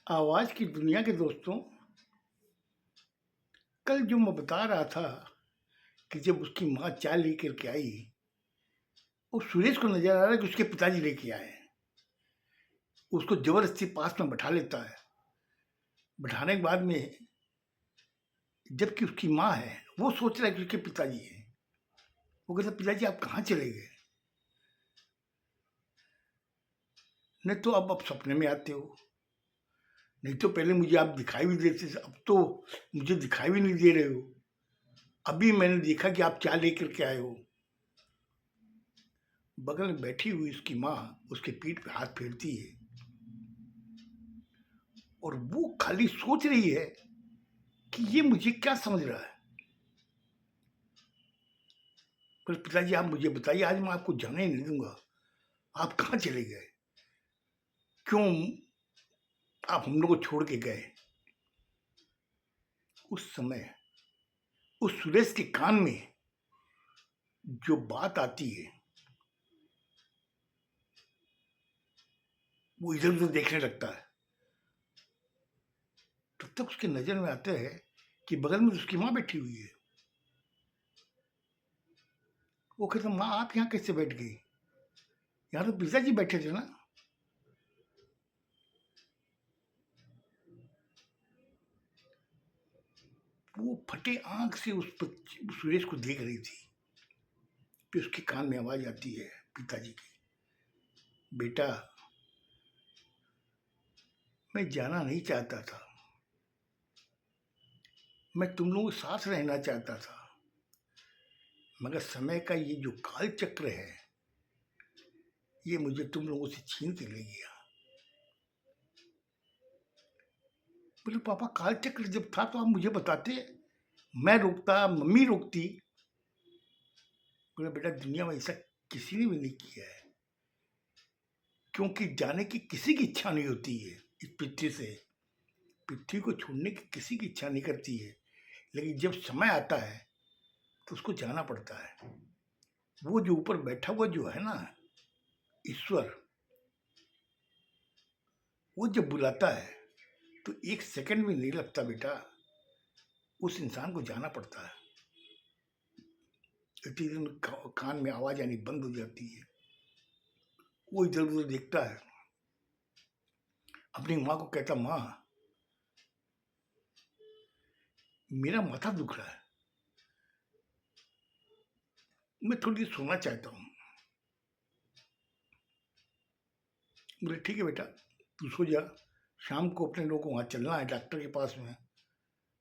आवाज की दुनिया के दोस्तों, कल जो मैं बता रहा था कि जब उसकी माँ चाय लेकर के आई, वो सुरेश को नजर आ रहा है कि उसके पिताजी लेके आए हैं। उसको जबरदस्ती पास में बैठा लेता है। बैठाने के बाद में जबकि उसकी माँ है, वो सोच रहा है कि उसके पिताजी हैं। वो कहता, पिताजी आप कहाँ चले गए? नहीं तो अब सपने में आते हो, नहीं तो पहले मुझे आप दिखाई भी देते थे, अब तो मुझे दिखाई भी नहीं दे रहे हो। अभी मैंने देखा कि आप चाय लेकर के आए हो। बगल में बैठी हुई उसकी माँ उसके पीठ पे हाथ फेरती है और वो खाली सोच रही है कि ये मुझे क्या समझ रहा है। पर पिताजी आप मुझे बताइए, आज मैं आपको जाने ही नहीं दूंगा। आप कहाँ चले गए? क्यों आप हम लोग को छोड़ के गए? उस समय उस सुरेश के कान में जो बात आती है, वो इधर उधर देखने लगता है। तब तक उसके नजर में आता है कि बगल में उसकी माँ बैठी हुई है। वो कहता, माँ आप यहाँ कैसे बैठ गई? यहाँ तो पिताजी बैठे थे ना। वो फटे आंख से उस सुरेश को देख रही थी। फिर उसके कान में आवाज आती है पिताजी की, बेटा मैं जाना नहीं चाहता था, मैं तुम लोगों के साथ रहना चाहता था, मगर समय का ये जो काल चक्र है, ये मुझे तुम लोगों से छीन के ले गया। बोले, पापा काल चक्र जब था तो आप मुझे बताते, मैं रोकता, मम्मी रोकती। बोले, बेटा दुनिया में ऐसा किसी ने भी नहीं किया है, क्योंकि जाने की किसी की इच्छा नहीं होती है इस पृथ्वी से। पृथ्वी को छोड़ने की किसी की इच्छा नहीं करती है, लेकिन जब समय आता है तो उसको जाना पड़ता है। वो जो ऊपर बैठा हुआ जो है ना, ईश्वर, वो जब बुलाता है तो एक सेकंड भी नहीं लगता बेटा, उस इंसान को जाना पड़ता है। इतनी दिन कान में आवाज आनी बंद हो जाती है। वो इधर उधर देखता है, अपनी माँ को कहता, माँ मेरा माथा दुख रहा है, मैं थोड़ी देर सोना चाहता हूँ। बोले, ठीक है बेटा तू सो जा, शाम को अपने लोगों को वहाँ चलना है डॉक्टर के पास में।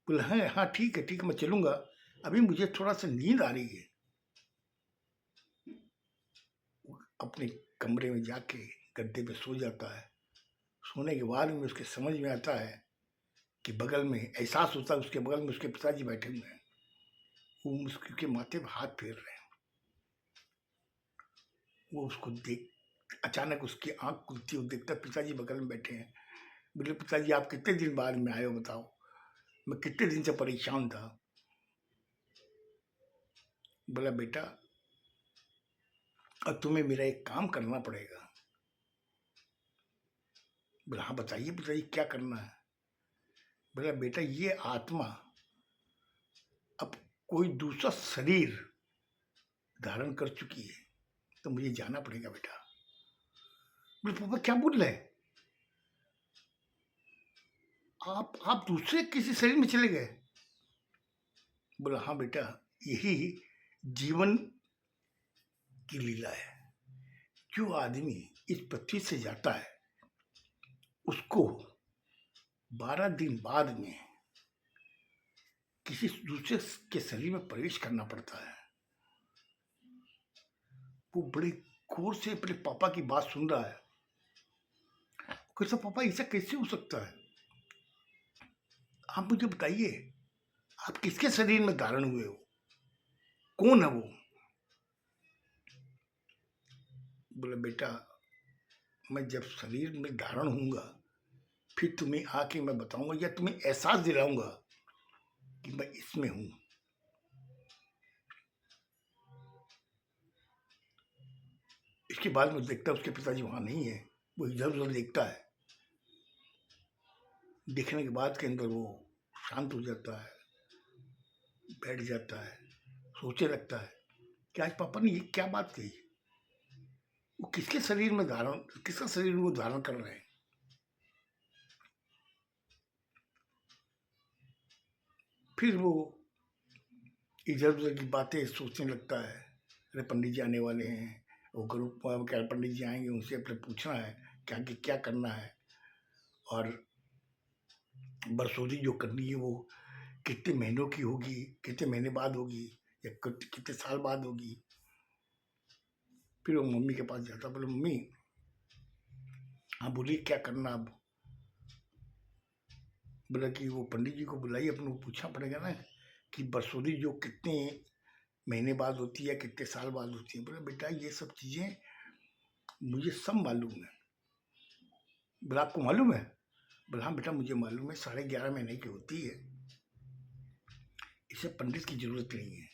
बोले, हाँ हाँ ठीक है मैं चलूँगा, अभी मुझे थोड़ा सा नींद आ रही है। अपने कमरे में जाके गद्दे पे सो जाता है। सोने के बाद में उसके समझ में आता है कि बगल में एहसास होता है, उसके बगल में उसके पिताजी बैठे हुए हैं। वो उसके माथे पे हाथ फेर रहे हैं। वो उसको देख, अचानक उसकी आंख खुलती है, वो देखता पिताजी बगल में बैठे हैं। बोले, पिताजी आप कितने दिन बाद में आए हो बताओ, मैं कितने दिन से परेशान था। बोला, बेटा अब तुम्हें मेरा एक काम करना पड़ेगा। बोला, हाँ बताइए पिताजी क्या करना है। बोला, बेटा ये आत्मा अब कोई दूसरा शरीर धारण कर चुकी है, तो मुझे जाना पड़ेगा बेटा। बोले, पापा क्या बोल रहे हैं? आप दूसरे किसी शरीर में चले गए? बोला, हाँ बेटा यही जीवन की लीला है। जो आदमी इस पृथ्वी से जाता है उसको 12 दिन बाद में किसी दूसरे के शरीर में प्रवेश करना पड़ता है। वो बड़े गौर से अपने पापा की बात सुन रहा है। कैसा पापा, ऐसा कैसे हो सकता है? आप मुझे बताइए, आप किसके शरीर में धारण हुए हो? कौन है वो? बोले, बेटा मैं जब शरीर में धारण होऊंगा फिर तुम्हें आके मैं बताऊंगा, या तुम्हें एहसास दिलाऊंगा कि मैं इसमें हूं। इसके बाद में देखता उसके पिताजी वहां नहीं है। वो इधर उधर देखता है। देखने के बाद के अंदर वो शांत हो जाता है, बैठ जाता है, सोचने लगता है कि आज पापा ने ये क्या बात कही, वो किसके शरीर में धारण, किसका शरीर वो धारण कर रहे हैं। फिर वो इधर उधर की बातें सोचने लगता है। अरे पंडित जी आने वाले हैं, वो ग्रुप क्या पंडित जी आएंगे, उनसे अपने पूछना है क्या कि क्या करना है, और बरसोरी जो करनी है वो कितने महीनों की होगी, कितने महीने बाद होगी, या कितने साल बाद होगी। फिर वो मम्मी के पास जाता, बोले मम्मी हाँ बोलिए क्या करना अब। बोला कि वो पंडित जी को बुलाइए, अपने को पूछना पड़ेगा ना कि बरसोरी जो कितने महीने बाद होती है, कितने साल बाद होती है। बोला बेटा ये सब चीज़ें मुझे सब मालूम है। बोला आपको मालूम है? बोला हाँ बेटा मुझे मालूम है, 11.5 महीने की होती है, इसे पंडित की जरूरत नहीं है।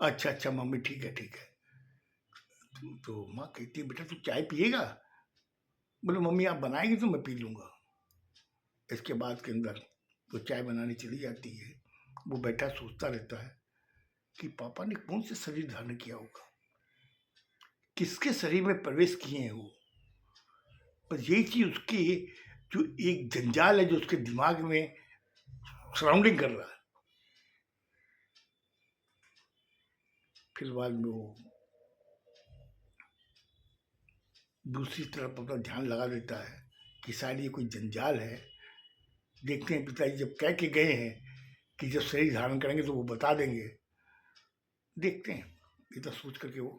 अच्छा अच्छा मम्मी ठीक है ठीक है। तो माँ कहती है बेटा तू चाय पिएगा? बोले मम्मी आप बनाएंगे तो मैं पी लूँगा। इसके बाद के अंदर वो चाय बनाने चली जाती है। वो बैठा सोचता रहता है कि पापा ने कौन से शरीर धारण किया होगा, किसके शरीर में प्रवेश किए हैं वो। पर यही चीज उसकी जो एक जंजाल है जो उसके दिमाग में सराउंडिंग कर रहा है। फिर बाद में वो दूसरी तरफ अपना ध्यान लगा देता है कि शायद ये कोई जंजाल है। देखते हैं पिताजी जब कह के गए हैं कि जब शरीर धारण करेंगे तो वो बता देंगे, देखते हैं। इतना सोच करके वो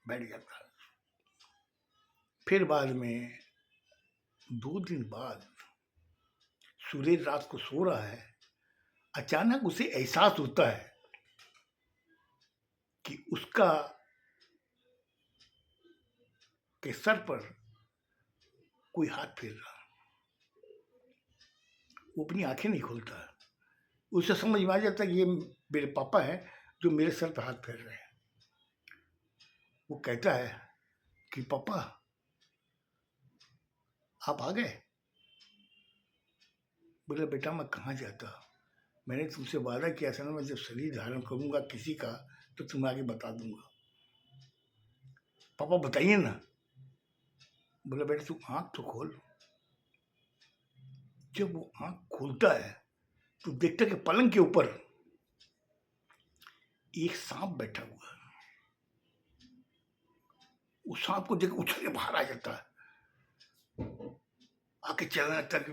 बैठ जाता है। फिर बाद में 2 दिन बाद सुरेश रात को सो रहा है, अचानक उसे एहसास होता है कि उसका के सर पर कोई हाथ फेर रहा। वो अपनी आंखें नहीं खोलता है। उसे समझ में आ जाता है कि ये मेरे पापा हैं जो मेरे सर पर हाथ फेर रहे हैं। वो कहता है कि पापा आप आ गए? बोले बेटा मैं कहाँ जाता, मैंने तुमसे वादा किया था ना, मैं जब शरीर धारण करूंगा किसी का तो तुम्हें आगे बता दूंगा। पापा बताइए ना। बोले बेटा तू आंख तो खोल। जब वो आंख खोलता है तो देखता कि पलंग के ऊपर एक सांप बैठा हुआ है। उस सांप को देख उछल के बाहर आ जाता है, आके चलने लगता है कि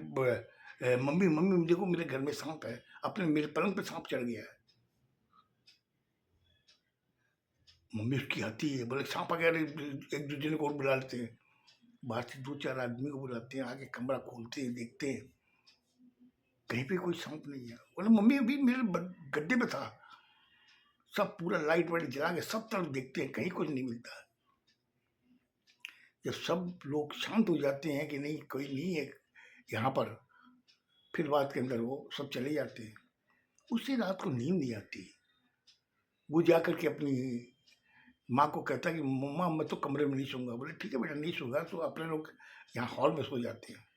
मम्मी मम्मी देखो मेरे घर में सांप है, अपने मेरे पलंग पे सांप चढ़ गया है। मम्मी उसकी आती है, बोले सांप आ गया, एक दूसरे को और बुला लेते हैं। बाहर से 2-4 आदमी को बुलाते हैं, आके कमरा खोलते हैं, देखते हैं कहीं पे कोई सांप नहीं है। बोले मम्मी अभी मेरे गद्दे पे था। सब पूरा लाइट वाइट जला के सब तरफ देखते हैं, कहीं कुछ नहीं मिलता। जब सब लोग शांत हो जाते हैं कि नहीं कोई नहीं है यहाँ पर, फिर बात के अंदर वो सब चले जाते हैं। उसी रात को नींद नहीं आती। वो जाकर के अपनी माँ को कहता है कि मम्मा मैं तो कमरे में नहीं सोऊंगा। बोले ठीक है बेटा नहीं सोगा तो अपने लोग यहाँ हॉल में सो जाते हैं।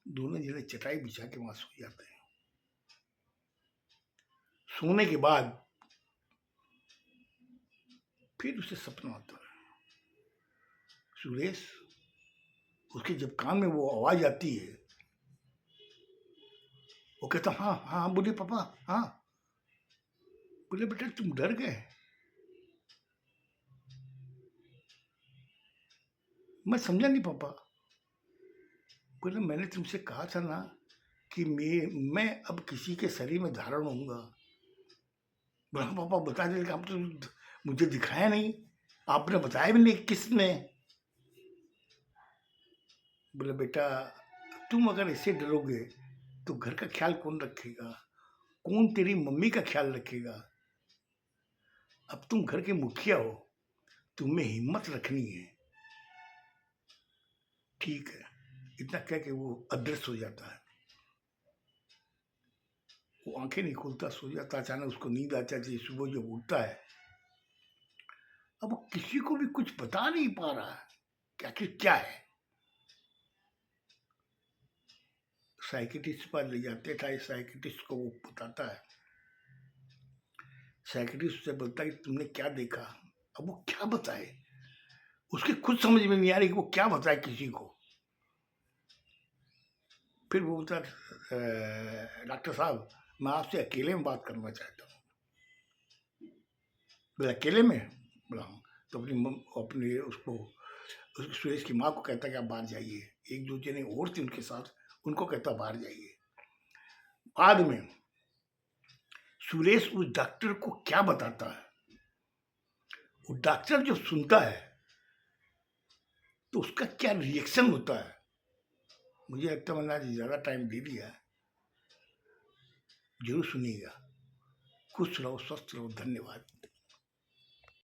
दोनों जने चटाई बिछा के वहां सो जाते हैं। सोने के बाद फिर उसे सपना आता है। सुरेश उसके जब कान में वो आवाज आती है, वो कहता हाँ हाँ बोलिए पापा हाँ। बोले बेटा तुम डर गए? मैं समझा नहीं पापा। बोले मैंने तुमसे कहा था ना कि मैं अब किसी के शरीर में धारण होऊंगा। बोला पापा बता दे, आप तो मुझे दिखाया नहीं, आपने बताया भी नहीं किसने। बोले बेटा तुम अगर इससे डरोगे तो घर का ख्याल कौन रखेगा, कौन तेरी मम्मी का ख्याल रखेगा। अब तुम घर के मुखिया हो, तुम्हें हिम्मत रखनी है। ठीक है, इतना कह के वो अदृश्य हो जाता है। वो आंखें नहीं खोलता, सो जाता। अचानक उसको नींद आ जाती है। सुबह जब उठता है अब वो किसी को भी कुछ बता नहीं पा रहा है कि आखिर क्या है। साइकियाट्रिस्ट पर ले जाते थे, साइकियाट्रिस्ट को वो बताता है, साइकियाट्रिस्ट से बोलता है कि तुमने क्या देखा। अब वो क्या बताए, उसकी खुद समझ में नहीं आ रही कि वो क्या बताए किसी को। फिर वो बोलता डॉक्टर साहब मैं आपसे अकेले में बात करना चाहता हूँ। बोला अकेले में? बोला हाँ। तो अपनी उसको सुरेश की माँ को कहता कि आप बाहर जाइए, एक दो जने और थे उनके साथ, उनको कहता बाहर जाइए। बाद में सुरेश उस डॉक्टर को क्या बताता है, वो डॉक्टर जो सुनता है तो उसका क्या रिएक्शन होता है, मुझे लगता है मैंने आज ज़्यादा टाइम दे दिया है, जरूर सुनिएगा। खुश रहो, स्वस्थ रहो, धन्यवाद।